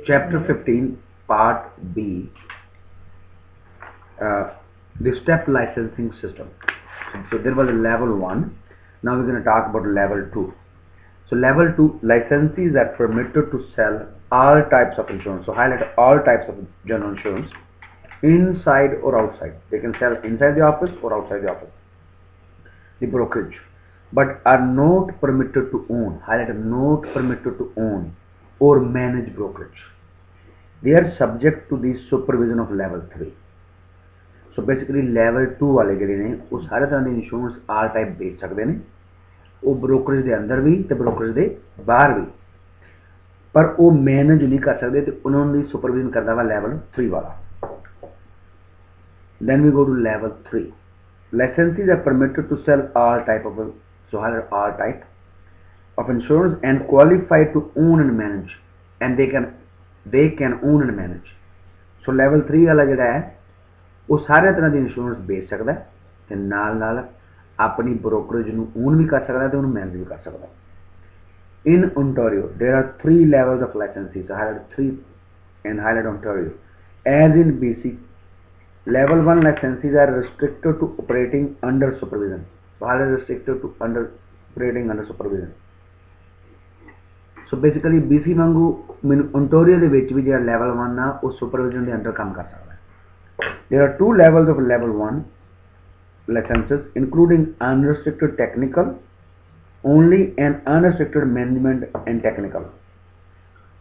Chapter 15, Part B, the step licensing system. So there was a level 1. Now we're going to talk about level 2. So level 2, licensees are permitted to sell all types of insurance. So highlight all types of general insurance, inside or outside. They can sell inside the office or outside the office, the brokerage, but are not permitted to own. Highlight not permitted to own or manage brokerage. They are subject to the supervision of level 3. So basically level 2 वाले ਜਿਹੜੇ ਨੇ ਉਹ ਸਾਰੇ ਤਰ੍ਹਾਂ ਦੇ insurance ਆਲ type ਵੇਚ ਸਕਦੇ ਨੇ, ਉਹ ਬ੍ਰੋਕਰੇਜ ਦੇ ਅੰਦਰ ਵੀ ਤੇ ਬ੍ਰੋਕਰੇਜ ਦੇ ਬਾਹਰ ਵੀ, ਪਰ ਉਹ ਮੈਨੇਜ ਨਹੀਂ ਕਰ ਸਕਦੇ ਤੇ ਉਹਨਾਂ ਦੀ ਸੁਪਰਵਿਜ਼ਨ ਕਰਦਾ ਵਾ ਲੈਵਲ 3 ਵਾਲਾ. Then we go to level 3. Licensees are permitted to sell all type of, so all type of insurance and qualified to own and manage, and they can own and manage. So level 3 वाला ਜਿਹੜਾ ਹੈ ਉਹ ਸਾਰੇ ਤਰ੍ਹਾਂ ਦੀ insurance ਵੇਚ ਸਕਦਾ ਤੇ ਨਾਲ ਨਾਲ ਆਪਣੀ ਬ੍ਰੋਕਰੇਜ ਨੂੰ ਓਨ ਵੀ ਕਰ ਸਕਦਾ ਤੇ ਉਹਨੂੰ ਮੈਨੇਜ ਵੀ ਕਰ ਸਕਦਾ. In Ontario, there are 3 levels of licenses. I highlight 3 and highlight Ontario. As in BC, level 1 licenses are restricted to operating under supervision. So highlight restricted to operating under supervision. So basically BC ਵਾਂਗੂ Ontario ਦੇ ਵਿੱਚ ਵੀ ਜਿਹੜਾ level 1 ਆ ਉਹ supervision ਦੇ ਅੰਦਰ ਕੰਮ ਕਰ ਸਕਦਾ. There are 2 levels of level 1 licenses, including unrestricted technical only and unrestricted management and technical.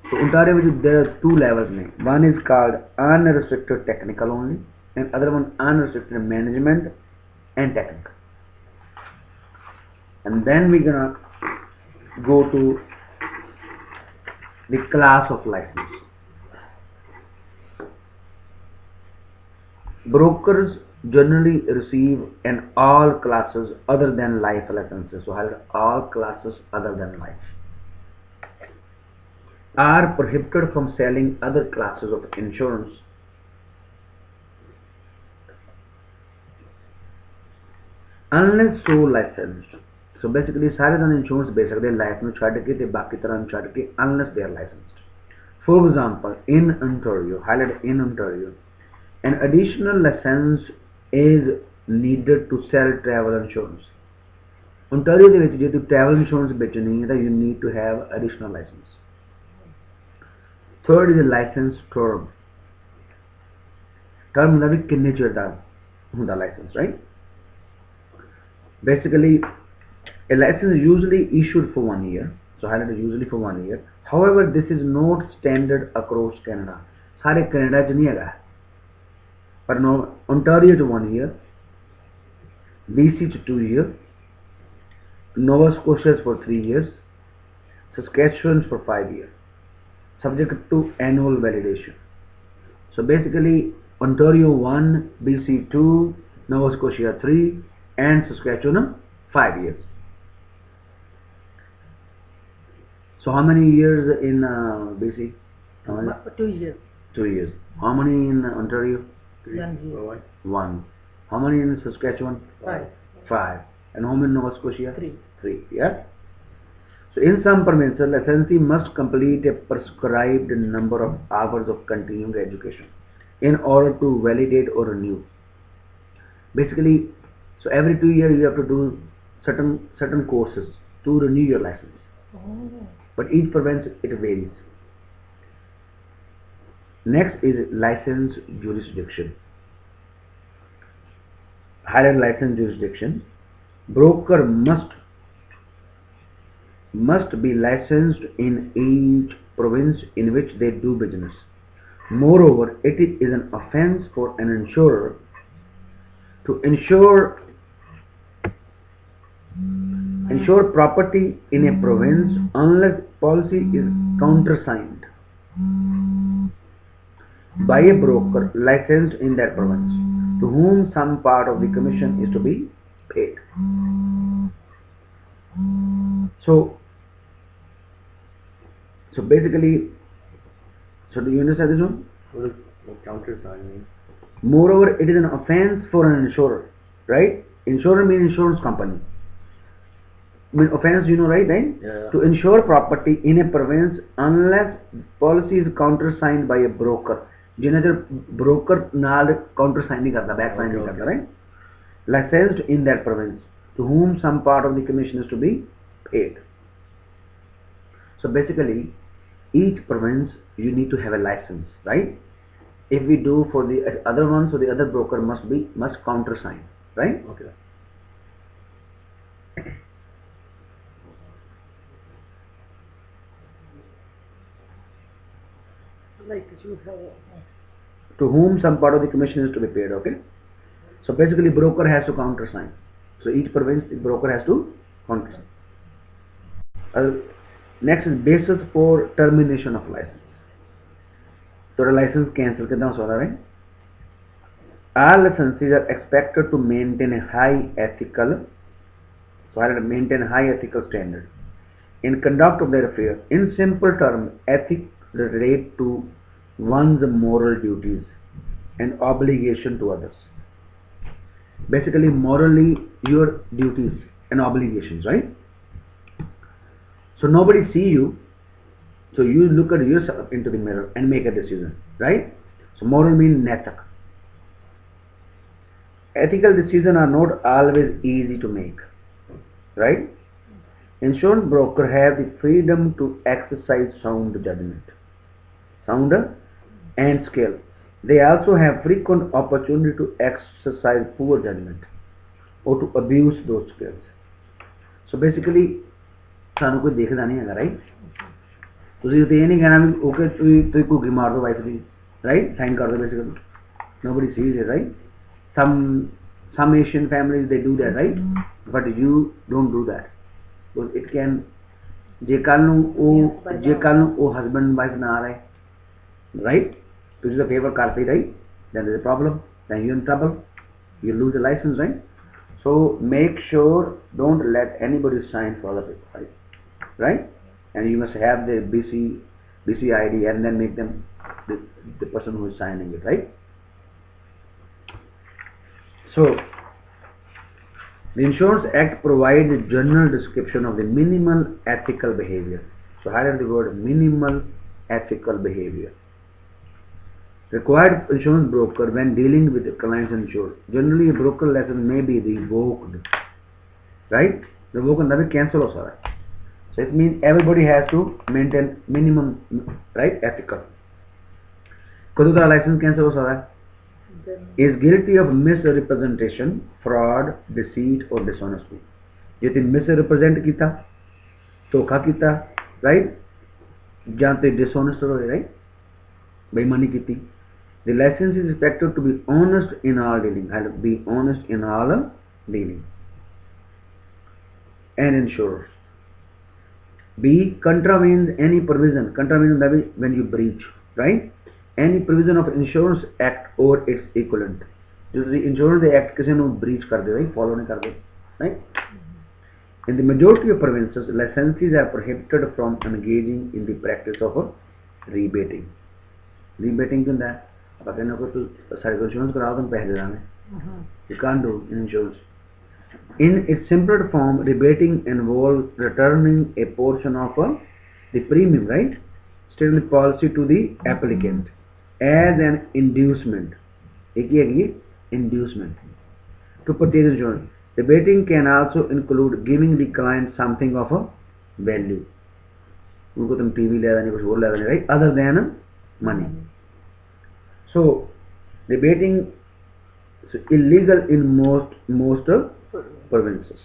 So Ontario which there are 2 levels. One is called unrestricted technical only and other one unrestricted management and technical. And then we're gonna go to the class of license. Brokers generally receive in all classes other than life licenses. So all classes other than life are prohibited from selling other classes of insurance unless so licensed. So basically सारे तरह insurance बेच सकते हैं life ਨੂੰ ਛੱਡ ਕੇ ਤੇ ਬਾਕੀ ਤਰ੍ਹਾਂ ਨੂੰ ਛੱਡ ਕੇ unless they are licensed. For example, in Ontario, highlight in Ontario, an additional license is needed to sell travel insurance. Ontario ਦੇ ਵਿੱਚ ਜੇ ਤੁਸੀਂ travel insurance ਵੇਚਣੀ ਹੈ ਤਾਂ you need to have additional license. Third is a license term. Term ਹੁੰਦਾ ਵੀ ਕਿੰਨੇ ਚਿਰ ਦਾ ਹੁੰਦਾ license, right? Basically a license is usually issued for 1 year. So highlight usually for 1 year. However, this is not standard across Canada. ਸਾਰੇ Canada ਚ ਨਹੀਂ ਹੈਗਾ. But no, Ontario to 1 year, BC to 2 years, Nova Scotia for 3 years, Saskatchewan for 5 years, subject to annual validation. So basically Ontario 1, BC 2, Nova Scotia 3, and Saskatchewan 5 years. So how many years in BC? 2 years. 2 years. How many in Ontario? 1 year. 1. How many in Saskatchewan? 5. 5. And how many in Nova Scotia? 3. 3. Yeah. So in some provinces, licensee must complete a prescribed number of hours of continuing education in order to validate or renew. Basically, so every 2 years you have to do certain courses to renew your license. Oh. But each province it varies. Next is license jurisdiction. Highlight license jurisdiction. Broker must be licensed in each province in which they do business. Moreover, it is an offense for an insurer to insure property in a province unless policy is countersigned by a broker licensed in that province, to whom some part of the commission is to be paid. So basically, so do you understand this one? What does countersign mean? Moreover, it is an offense for an insurer, right? Insurer means insurance company. I mean, offense, you know, right? Yeah. To insure property in a province unless policy is countersigned by a broker. जिन्हें जब broker नाल countersign नहीं करता, back sign नहीं Okay, करता, right? Licensed in that province, to whom some part of the commission is to be paid. So basically, each province you need to have a license, right? If we do for the other one, so the other broker must countersign, right? Okay. Like you have. To whom some part of the commission is to be paid, okay? So basically broker has to countersign. So each province, the broker has to countersign. Next is basis for termination of license. So the license cancel कितना हो रहा है? All licensees are expected to maintain a high ethical standard in conduct of their affairs. In simple terms, ethics relate to one's moral duties and obligation to others. Basically, morally, your duties and obligations, right? So nobody see you, so you look at yourself into the mirror and make a decision, right? So moral means naitik. Ethical decisions are not always easy to make, right? Insurance brokers have the freedom to exercise sound judgment, sound and skill. They also have frequent opportunity to exercise poor judgment or to abuse those skills. So basically, सानू कोई देखदा नहीं है, right? तुसी तो ये नहीं कहना भी ओके तुई घुगी मार दो वाइफ दी, right? Sign कर दो basically. Nobody sees it, right? Some Asian families they do that, right? But you don't do that. Because it can जे कल नू ओ husband wife ना आ रहे, right? Tusi the favor करते, right? Then there is a problem. Then you're in trouble. You lose the license, right? So make sure don't let anybody sign for other people, right? Right? And you must have the BC ID and then make them the person who is signing it, right? So the Insurance Act provides a general description of the minimal ethical behavior. So highlight the word minimal ethical behavior. Required insurance broker when dealing with the clients insured. Generally, a broker license may be revoked, right? Revoked and then cancel also. So it means everybody has to maintain minimum, right? Ethical. कदों का license cancel also is guilty of misrepresentation, fraud, deceit or dishonesty. यदि misrepresent किया, धोखा किया, right? जानते dishonest हो, right? बेईमानी की. The license is expected to be honest in all dealing. I'll be honest in all dealing. And insurers. B. Contravenes any provision. Contravenes when you breach, right? Any provision of Insurance Act or its equivalent. The Insurance Act किसी ने breach कर दे, right? Follow नहीं कर दे, right? In the majority of provinces, licensees are prohibited from engaging in the practice of rebating. Rebating क्या होता है? अब अगर ना कोई तो सारे insurance कराओ तुम पैसे देना है. You can't do in insurance. In its simpler form, rebating involves returning a portion of the premium, right? Still policy to the applicant as an inducement. Inducement to purchase insurance. Rebating can also include giving the client something of a value. उनको तुम TV ले देने कुछ और ले देने, right? Other than money. So rebating is illegal in most provinces.